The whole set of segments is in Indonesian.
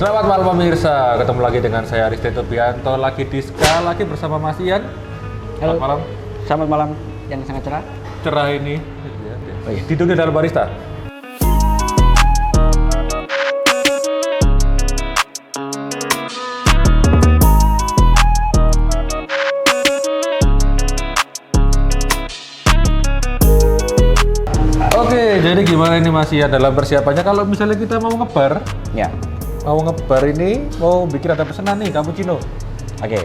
Selamat malam pemirsa, ketemu lagi dengan saya Rizky Turbianto, lagi di Ska, lagi bersama Mas Ian. Halo. Selamat malam. Selamat malam yang sangat cerah. Cerah ini. Oh iya. Di dunia dalam barista. Oke, jadi gimana ini Mas Ian dalam persiapannya kalau misalnya kita mau ngebar? Ya. Mau ngebar ini, mau bikin ada pesanan nih, cappuccino. Oke.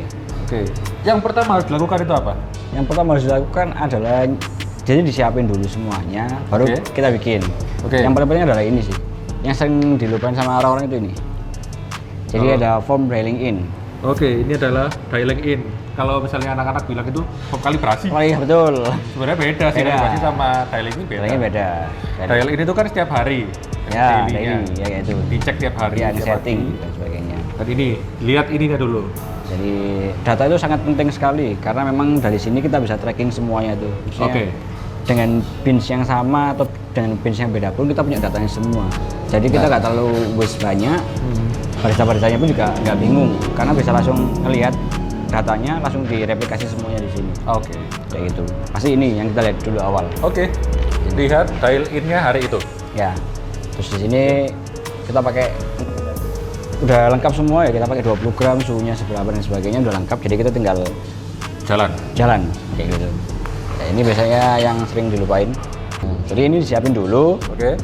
Oke. Yang pertama harus dilakukan itu apa? Yang pertama harus dilakukan adalah jadi disiapin dulu semuanya, baru Oke. kita bikin. Oke. Yang paling penting adalah ini sih. Yang sering dilupain sama orang-orang itu ini. Jadi Oh. ada form dialing in. Oke, ini adalah dialing in. Kalau misalnya anak-anak bilang itu form kalibrasi. Oh iya betul. Sebenarnya beda sih, Beda. kalibrasi sama dialing in beda. Dialingnya beda. Dial in itu kan setiap hari. Ya, daily-nya. daily, ya kayak itu. Dicek tiap hari. Ya, tiap setting pagi. dan sebagainya. Dan ini, lihat ininya dulu. Jadi data itu sangat penting sekali karena memang dari sini kita bisa tracking semuanya tuh. Maksudnya, Oke. dengan bins yang sama atau dengan bins yang beda pun kita punya datanya semua. Jadi kita nggak terlalu waste banyak. Barista-baristanya pun juga nggak bingung karena bisa langsung ngelihat datanya, langsung direplikasi semuanya di sini. Oke. Kayak gitu. Pasti ini yang kita lihat dulu awal. Oke. Lihat dial in-nya hari itu. Ya. Terus di sini kita pakai udah lengkap semua ya, kita pakai 20 gram, suhunya seberapa dan sebagainya udah lengkap. Jadi kita tinggal Jalan. jalan kayak gitu. Ya, ini biasanya yang sering dilupain. Jadi ini disiapin dulu. Oke.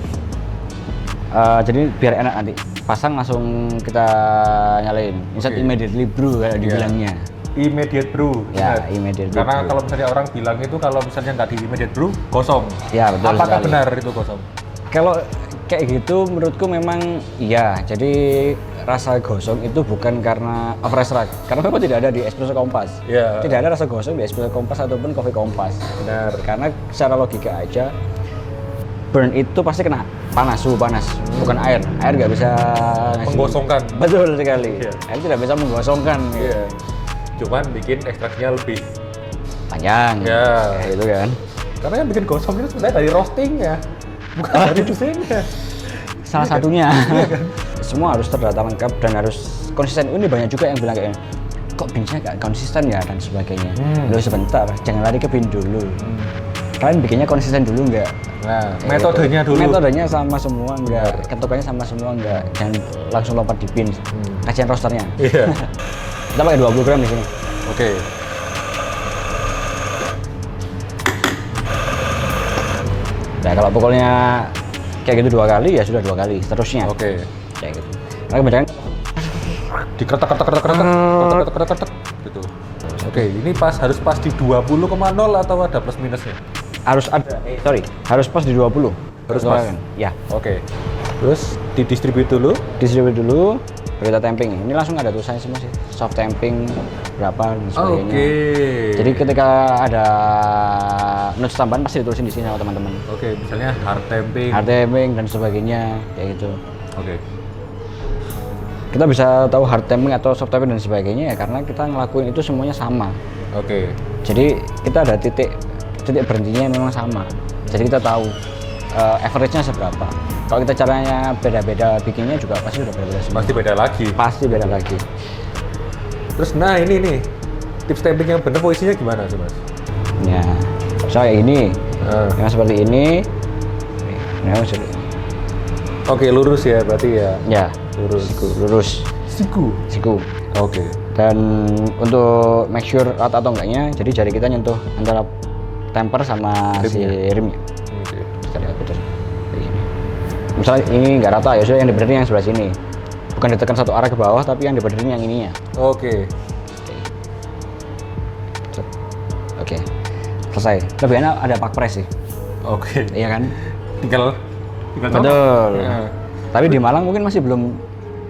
Jadi biar enak nanti pasang langsung kita nyalain. Insert Oke. immediately brew kalau dibilangnya. Immediate brew. Ya, benar. immediate Karena brew. kalau misalnya orang bilang itu kalau misalnya nggak di immediate brew, gosong. Ya, betul Apakah sekali. benar itu gosong? Kalau kayak gitu menurutku memang iya. Jadi rasa gosong itu bukan karena overextract. Karena memang tidak ada di espresso kompas. Iya. Tidak ada rasa gosong di espresso kompas ataupun kopi kompas. Benar. Karena secara logika aja burn itu pasti kena panas, suhu panas, bukan air. Air nggak bisa ngasih- Menggosongkan. Betul sekali. Iya. Air tidak bisa menggosongkan. gitu. Iya. Cuman bikin ekstraksinya lebih. Panjang. Ya. Kayak gitu kan. Karena yang bikin gosong itu sebenarnya dari roastingnya, bukan dari mesinnya. Salah satunya. Semua harus terdata lengkap dan harus konsisten. Ini banyak juga yang bilang kayak kok binsnya nggak konsisten ya dan sebagainya. Loh sebentar, jangan lari ke bin dulu. Kalian bikinnya konsisten dulu nggak? Nah, Kayak metodenya gitu. dulu. Metodenya sama semua nggak? Ketukannya sama semua nggak? Jangan langsung lompat di bin. Kasihan roasternya. Iya. Kita pakai 20 gram di sini. Oke. Nah kalau pukulnya kayak gitu 2 kali ya sudah 2 kali seterusnya. Oke. Kayak gitu. Karena kebanyakan Dikeretak gitu. Oke, ini harus pas di 20,0 atau ada plus minusnya? harus ada, harus pas di 20. Harus pas? Ya. Oke. Terus didistribute dulu. Distribute dulu, baru kita tamping. Ini langsung ada tulisannya semua sih, soft tamping berapa dan sebagainya. Oke. Jadi ketika ada notes tambahan pasti ditulisin di sini sama teman-teman. Oke, misalnya hard tamping. Hard tamping dan sebagainya, kayak gitu. Oke. Kita bisa tahu hard tamping atau soft tamping dan sebagainya ya karena kita ngelakuin itu semuanya sama. Oke. Jadi kita ada titik berhentinya memang sama. Jadi kita tahu average-nya seberapa. Kalau kita caranya beda-beda bikinnya juga pasti udah beda-beda semua. Pasti beda lagi. Pasti beda lagi. Terus nah ini nih, tips tamping yang bener posisinya gimana sih Mas? Ya, misalnya kayak ini, yang seperti ini. Nah, seperti ini. Oke, lurus ya berarti ya. Ya, Lurus. lurus. Siku. Oke. Dan untuk make sure rata atau enggaknya, jadi jari kita nyentuh antara temper sama si rimnya. Oke. Kita lihat betul. Kayak gini. Misalnya ini nggak rata ya, sudah yang dibenerin yang sebelah sini. Bukan ditekan satu arah ke bawah, tapi yang dibenerin yang ininya. Oke. Oke. Selesai. Lebih enak ada pack press sih. Oke. Iya kan? Tinggal Betul. Ya. Tapi di Malang mungkin masih belum,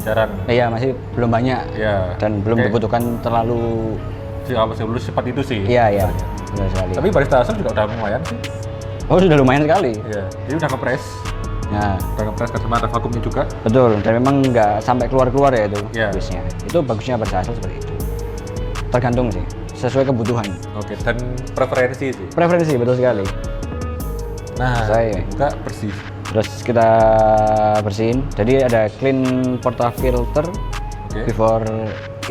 Jarang. iya masih belum banyak. Ya. Dan belum Oke. dibutuhkan terlalu. Sebelum cepat itu sih. Iya. Benar sekali. Tapi barista asal juga udah lumayan sih. Oh sudah lumayan sekali. Iya. Jadi udah ngepres. Nah, Udah ngepres karena ada vakumnya juga. betul. Dan memang nggak sampai keluar ya itu Iya. bisnya. Itu bagusnya barista asal seperti itu. Tergantung sih, sesuai kebutuhan. Oke. Dan preferensi sih. Preferensi betul sekali. Nah, Saya. buka bersih. Terus kita bersihin. Jadi ada clean portafilter before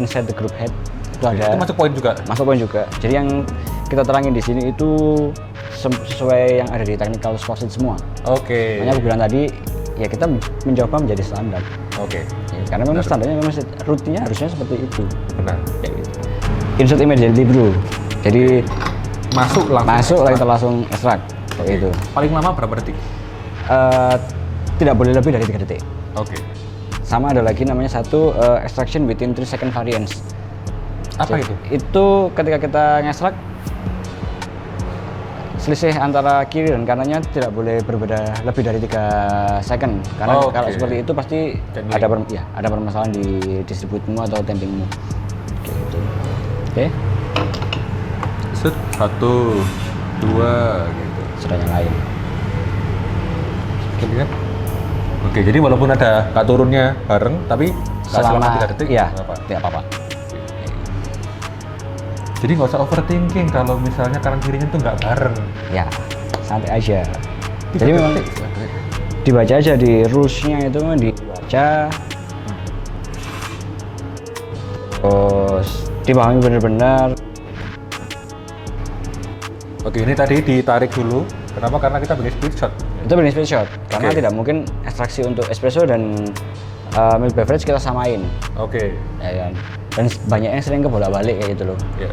inside the group head. Itu ada. Itu masuk poin juga. Masuk poin juga. Jadi yang kita terangin di sini itu sesuai yang ada di technical sheet semua. Oke. Makanya aku bilang tadi, ya kita mencoba menjadi standar. Oke. Ya, karena memang standarnya memang rutinnya harusnya seperti itu. Benar. Kayak gitu. Insert immediately bro. Jadi Masuk masuk lagi langsung ekstrak. Kayak gitu. Paling lama berapa detik? Tidak boleh lebih dari 3 detik. Oke. Sama ada lagi namanya satu extraction within 3 second variance. Apa itu? Itu ketika kita ngekstrak, selisih antara kiri dan kanannya tidak boleh berbeda lebih dari 3 second. Karena kalau seperti itu pasti ada permasalahan di distributmu atau tampingmu. Gitu. Oke. Set 1, 2 gitu. Sudah yang lain. Oke, jadi walaupun ada kak turunnya bareng, tapi selama 3 detik iya, nggak apa. tidak apa-apa. Jadi nggak usah overthinking kalau misalnya kanan kirinya tuh nggak bareng. Ya, santai aja. Jadi memang dibaca aja di rules-nya itu memang dibaca. Terus dipahami benar-benar. Oke, ini tadi ditarik dulu. Kenapa? Karena kita bikin split shot. Itu benar split shot. Karena tidak mungkin ekstraksi untuk espresso dan milk beverage kita samain. Oke. Ya kan? Dan banyak yang sering kebolak-balik kayak gitu loh. Iya.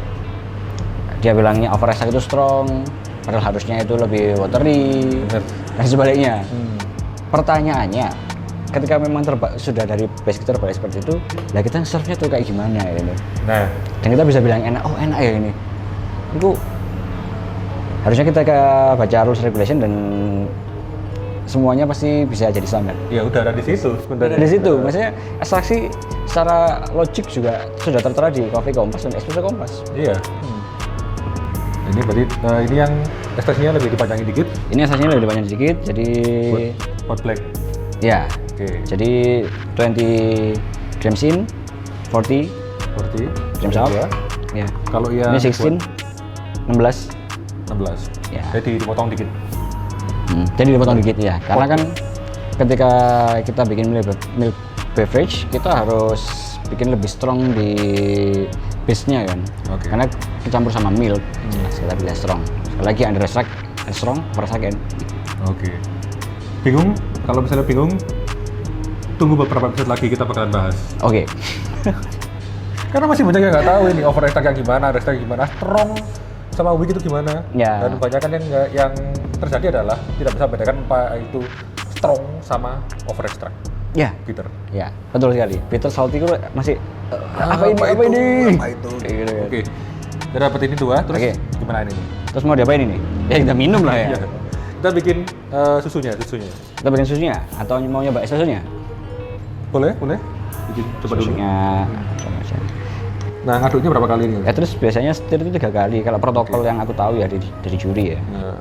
Dia bilangnya over extract itu strong, padahal harusnya itu lebih watery. Bener. Dan sebaliknya. Pertanyaannya, ketika memang sudah dari basic terbalik seperti itu, lah kita serve-nya tuh kayak gimana ya ini? Nah, Dan kita bisa bilang enak, oh enak ya ini. Itu harusnya kita baca rules regulation dan semuanya pasti bisa jadi standar. ya udah ada di situ sebenarnya. Dari situ, maksudnya ekstraksi secara logik juga sudah tertera di Coffee Kompas dan Espresso Kompas. Iya. Ini berarti ini yang ekstraksinya lebih dipanjangin dikit. Ini ekstraksinya lebih banyak sedikit, jadi Hot black. ya. Oke. Jadi 20 grams in, 40 Berarti grams out. Ya. Kalau yang Ini 16, 16. 16. Ya. Jadi dipotong dikit. Jadi dipotong dikit ya, karena kan ketika kita bikin milk beverage, kita harus bikin lebih strong di base-nya kan. Oke. Karena dicampur sama milk, jelas kita pilih strong. Sekali lagi under extract, strong, per second. Oke. Bingung? Kalau misalnya bingung, tunggu beberapa episode lagi kita bakalan bahas. Oke. Karena masih banyak yang nggak tahu ini over extract yang gimana, under extract yang gimana, strong sama weak itu gimana. Ya. Dan kebanyakan yang terjadi adalah tidak bisa bedakan apa itu strong sama over extract. Ya. Bitter. Ya, betul sekali. Bitter salty itu masih apa ini? Apa itu? Kayak gitu kan. Oke. Kita dapat ini 2, terus Oke. gimana ini? Terus mau diapain ini? Ya kita minum lah ya. Iya. Kita bikin susunya. Kita bikin susunya atau mau nyoba espressonya? Boleh? Bikin coba dulu. Susunya coba aja. Nah, ngaduknya berapa kali ini? Ya terus biasanya setir itu 3 kali. Kalau protokol yang aku tahu ya dari juri ya. Nah,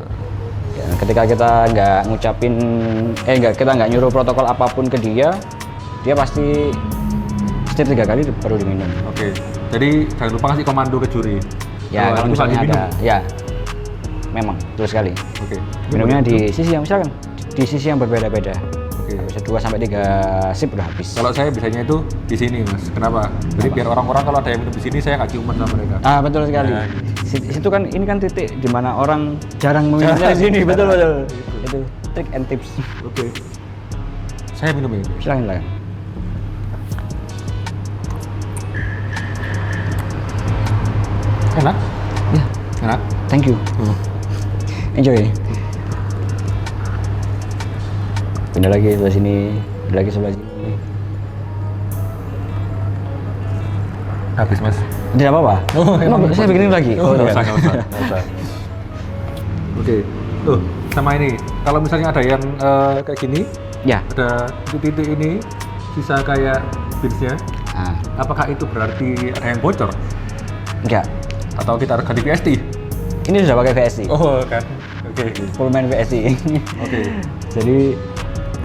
Ya, ketika kita nggak ngucapin, kita nggak nyuruh protokol apapun ke dia pasti setir 3 kali baru diminum. Oke. Jadi jangan lupa kasih komando ke juri. Ya kalau harus misalnya diminum. ada, ya memang betul sekali. Oke. Minumnya di sisi yang misalkan di sisi yang berbeda-beda. Oke. Bisa 2 sampai 3 sip udah habis. Kalau saya biasanya itu di sini, Mas. Kenapa? Jadi biar orang-orang kalau ada yang minum di sini saya nggak ciuman sama mereka. Ah betul sekali. Nah, Situ kan ini kan titik di mana orang jarang meminumnya di sini. Betul. Itu trick and tips. Oke. Saya minum ini. Silakan. Enak? Ya, Enak. thank you. Enjoy. Pindah lagi sebelah sini, pindah lagi sebelah sini. Habis, Mas. Tidak apa-apa. Emang saya bikinin lagi. Nggak iya. usah. Oke. Tuh, sama ini. Kalau misalnya ada yang kayak gini, Ya. ada titik-titik ini, sisa kayak beansnya, Ah, apakah itu berarti ada yang bocor? enggak. Atau kita harus ganti VST? Ini sudah pakai VSI. Oh, kan. Oke. Full main VSI. Oke. Jadi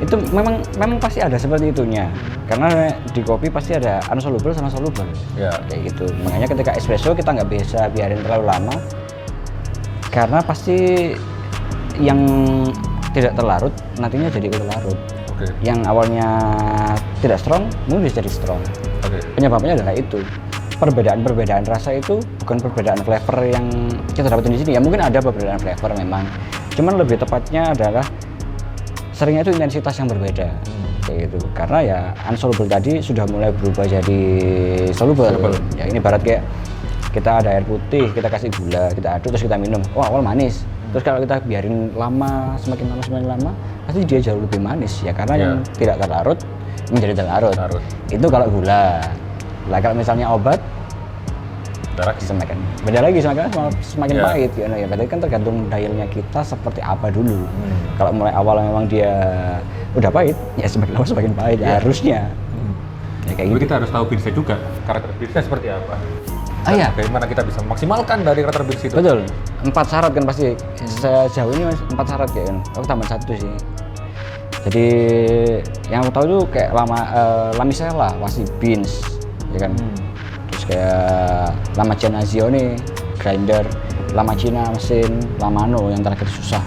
itu memang pasti ada seperti itunya. Karena di kopi pasti ada unsoluble sama soluble. Ya. Kayak gitu. Makanya ketika espresso kita nggak bisa biarin terlalu lama. Karena pasti yang tidak terlarut, nantinya jadi ikut larut. Oke. Yang awalnya tidak strong, mungkin bisa jadi strong. Oke. Penyebabnya adalah itu. Perbedaan rasa itu bukan perbedaan flavor yang kita dapatin di sini. Ya mungkin ada perbedaan flavor memang. Cuman lebih tepatnya adalah seringnya itu intensitas yang berbeda. Kayak gitu. Karena ya unsoluble tadi sudah mulai berubah jadi soluble. Ya ini barat kayak kita ada air putih, kita kasih gula, kita aduk terus kita minum. Oh, awal manis. Terus kalau kita biarin lama, semakin lama, pasti dia jauh lebih manis ya karena yang tidak terlarut menjadi terlarut. Itu kalau gula. Lah kalau misalnya obat beda lagi semakin pahit ya. Berarti kan tergantung dialnya kita seperti apa dulu. Kalau mulai awal memang dia udah pahit, ya semakin lama semakin pahit harusnya. Ya kayak Tapi gitu. kita harus tahu beansnya juga, karakter beansnya seperti apa. Iya. Bagaimana kita bisa memaksimalkan dari karakter beans itu? Betul. 4 syarat kan pasti. Sejauh ini 4 syarat kayak kan. Aku tambah 1 sih. Jadi yang aku tahu tuh kayak Lamisella, Wasi beans, ya kan. Terus kayak Lama Genazione, grinder, Lama Cina mesin, Lamano yang terakhir susah.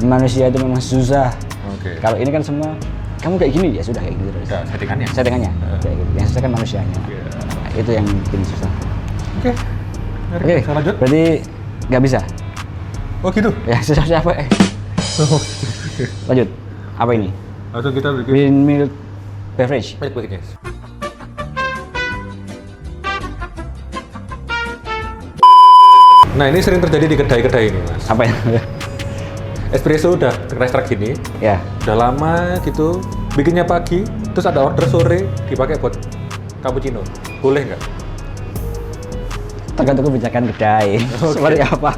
Manusia itu memang susah. Oke. Kalau ini kan semua kamu kayak gini ya sudah kayak gitu terus. Ya, settingannya. Kayak gitu. Yang susah kan manusianya. Nah, itu yang bikin susah. Oke. Oke, Saya lanjut. berarti nggak bisa. Oh gitu. Ya siapa? Lanjut. Apa ini? Langsung kita bikin Green milk beverage. milk beverage. Nah ini sering terjadi di kedai-kedai ini mas. Apa ya? Espresso udah terkerak gini, Ya, udah lama gitu, bikinnya pagi, terus ada order sore dipakai buat cappuccino, boleh nggak? tergantung kebijakan kedai. Seperti apa?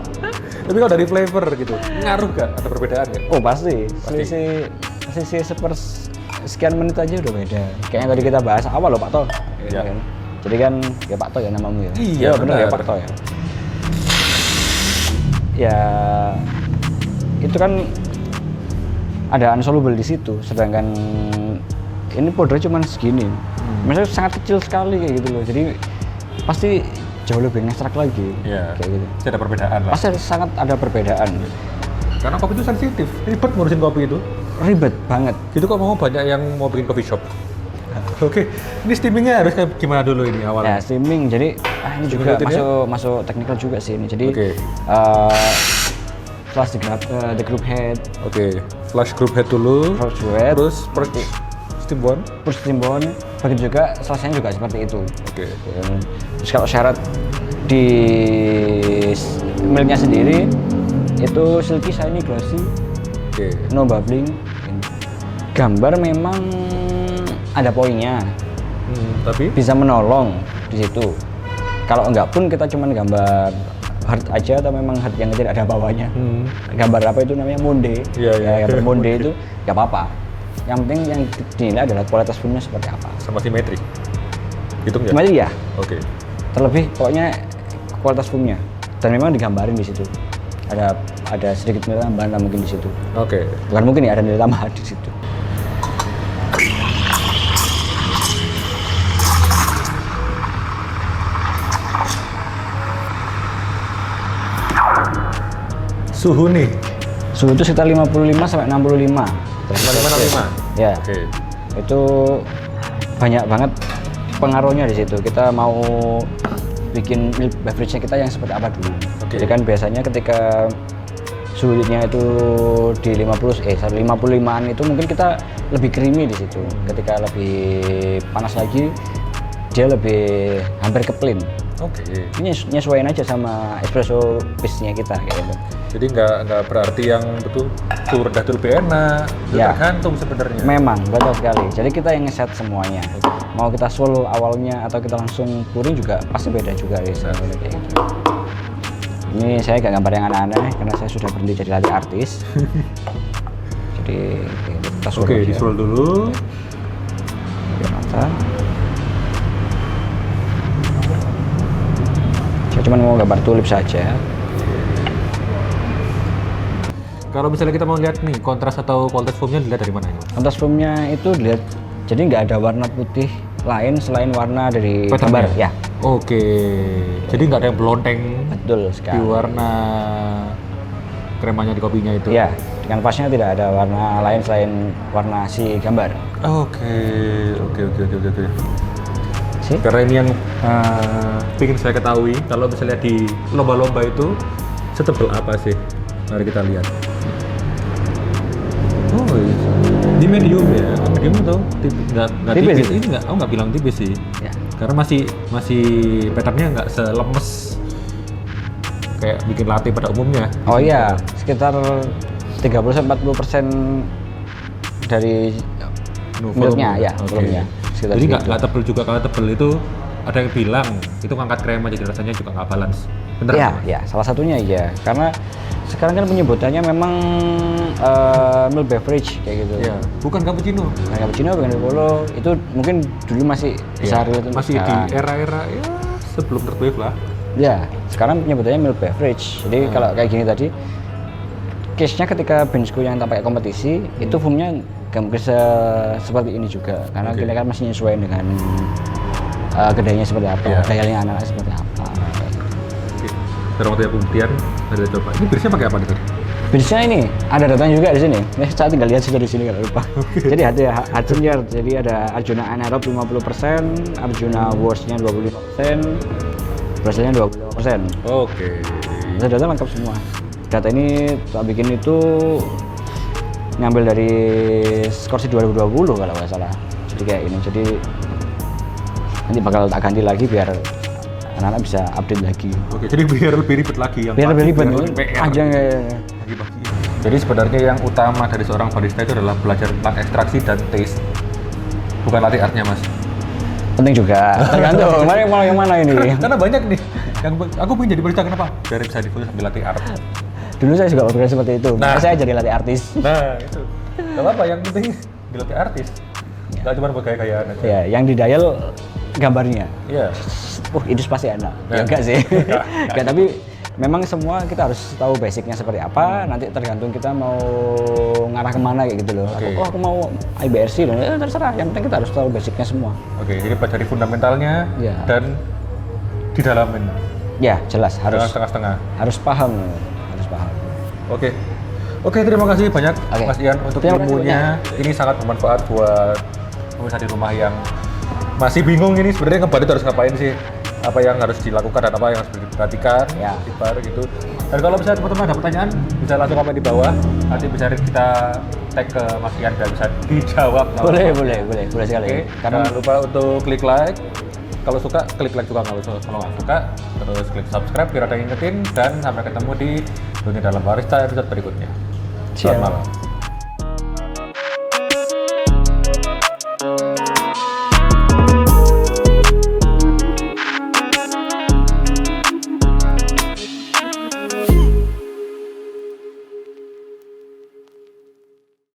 Tapi kalau dari flavor gitu, ngaruh nggak? Ada perbedaan nggak? Oh pasti. Sisi sekian menit aja udah beda. Kayak yang tadi kita bahas awal loh Pak To. Iya. Kan? Jadi kan ya Pak To ya namamu ya. Iya, benar ya benar. Pak To ya. Ya itu kan ada unsoluble di situ, sedangkan ini powder cuman segini. Maksudnya sangat kecil sekali kayak gitu loh. Jadi pasti jauh lebih ngestrak lagi. Iya. Kayak gitu. Pasti ada perbedaan lah. Pasti sangat ada perbedaan. Karena kopi itu sensitif, ribet ngurusin kopi itu. Ribet banget. Gitu kok mau banyak yang mau bikin coffee shop. Oke, ini steamingnya harus kayak gimana dulu ini Ya awalnya? steaming, jadi ini juga rutinnya? masuk technical juga sih ini. Jadi Oke. flash the group head, Oke, flash group head dulu, flash head, terus perch steam bond. push timbon, begitu juga selesainya juga seperti itu. Oke. Terus kalau syarat di milknya sendiri itu silky, shiny, glossy, Oke. no bubbling. Gambar memang ada poinnya, Tapi bisa menolong di situ. Kalau enggak pun kita cuman gambar heart aja atau memang heart yang tidak ada bawahnya. Gambar apa itu namanya monde. Iya, iya. Ya, gambar monde itu nggak apa-apa. Yang penting yang dinilai adalah kualitas filmnya seperti apa. sama simetri. Hitung ya? Kembali ya, Oke. terlebih pokoknya kualitas filmnya. Dan memang digambarin di situ. Ada sedikit nilai tambahan lah mungkin di situ. Oke. Bukan mungkin ya, ada nilai tambahan di situ. Suhu nih. Suhu itu sekitar 55 sampai 65. 55. Ya. Oke. Itu banyak banget pengaruhnya di situ. Kita mau bikin milk beverage-nya kita yang seperti apa dulu. Oke. Jadi kan biasanya ketika suhunya itu di 55-an itu mungkin kita lebih creamy di situ. Ketika lebih panas lagi dia lebih hampir ke plain. Oke. Ini nyesuaiin aja sama espresso base-nya kita kayak gitu. Jadi nggak berarti yang betul suhu rendah itu lebih enak. Itu Ya. tergantung sebenarnya. Memang betul sekali. Jadi kita yang ngeset semuanya. Mau kita swirl awalnya atau kita langsung pouring juga pasti beda juga ya. Kayak gitu. Ini saya gak gambar yang aneh-aneh karena saya sudah berhenti jadi latih artis. Jadi kita swirl Oke, aja. di swirl dulu. Biar rata. Saya cuma mau gambar tulip saja. Kalau misalnya kita mau lihat nih kontras atau kualitas foamnya dilihat dari mana ini? Kontas filmnya itu dilihat, jadi nggak ada warna putih lain selain warna dari gambar. Ya, Oke. Jadi nggak ada yang belonteng betul di sekali. warna kremanya di kopinya itu. Ya, Di kanvasnya tidak ada warna lain selain warna si gambar. Oke. Sih? Karena ini yang ingin saya ketahui, kalau misalnya di lomba-lomba itu setebal apa sih? Mari kita lihat. Oh, iya. Di medium ya. Medium atau nggak Tipis tipis? sih. Ini nggak bilang tipis sih. Ya. Karena masih patternnya nggak selemes kayak bikin latte pada umumnya. Oh iya, sekitar 30-40% dari milknya, ya, Oke. volumenya. Sekitar Jadi segitu. nggak tebel juga. Kalau tebel itu ada yang bilang itu ngangkat krema jadi rasanya juga nggak balance. Bener? Iya, nggak? ya, salah satunya iya. Karena sekarang kan penyebutannya memang milk beverage kayak gitu. Iya. Bukan cappuccino. Bukan cappuccino, bukan Polo, itu mungkin dulu masih bisa Iya, relate masih di sekarang. era-era ya sebelum third wave lah. Ya, sekarang penyebutannya milk beverage. Jadi kalau kayak gini tadi, case-nya ketika benchku yang tak pakai kompetisi, itu foamnya nggak mungkin seperti ini juga. Karena Oke. kita kan masih nyesuaiin dengan kedainya seperti apa, Iya. dayanya anak seperti apa. Oke. Sekarang waktu yang pembuktian, ada coba. Ini birsnya pakai apa nih tadi? Benchnya ini ada datanya juga di sini. Ini saya tinggal lihat sudah di sini kalau lupa. Jadi ada Hudson Yard, jadi ada Arjuna anaerob 50%, Arjuna Wars-nya 25%, Brazilnya 25%. Oke. Data lengkap semua. Data ini tak bikin itu ngambil dari Scorsi 2020 kalau nggak salah. Jadi kayak ini. Jadi nanti bakal tak ganti lagi biar anak-anak bisa update lagi. Oke, jadi biar lebih ribet lagi yang Biar lebih ribet, PR. panjang kayak Bagi-bagi. Jadi sebenarnya yang utama dari seorang barista itu adalah belajar tentang ekstraksi dan taste. Bukan latih artnya, Mas. penting juga. Tergantung mana yang mana ini. Karena banyak nih yang aku pengen jadi barista, kenapa? Biar bisa difoto sambil latih art. Dulu saya juga berpikir seperti itu. Nah. Makanya saya jadi latih artis. Nah, itu. Gak apa-apa, yang penting dilatih artis. Gak cuma buat gaya-gayaan aja. Ya, yang di dial gambarnya. Iya. Itu pasti enak. Nah. Ya enggak sih. Enggak, tapi memang semua kita harus tahu basicnya seperti apa. Nanti tergantung kita mau ngarah kemana kayak gitu loh. Oke. Aku mau IBRC dan terserah. Yang penting kita harus tahu basicnya semua. Oke, jadi pelajari fundamentalnya Iya. dan didalamin. Ya jelas Jangan harus setengah-setengah. harus paham, harus paham. Oke. Oke, terima kasih banyak Oke. Mas Ian untuk Terima kasih ilmunya. Ini sangat bermanfaat buat pemirsa di rumah yang masih bingung ini sebenarnya ngebar itu harus ngapain sih? Apa yang harus dilakukan dan apa yang harus diperhatikan Ya. di bar gitu. Dan kalau misalnya teman-teman ada pertanyaan, bisa langsung komen di bawah. Nanti bisa kita tag ke Mas Ian dan bisa dijawab. Boleh sekali. Oke, jangan lupa untuk klik like. Kalau suka, klik like juga. Kalau nggak suka, terus klik subscribe biar ada yang ingetin. Dan sampai ketemu di Dunia Dalam Barista episode berikutnya. Siap. Selamat malam.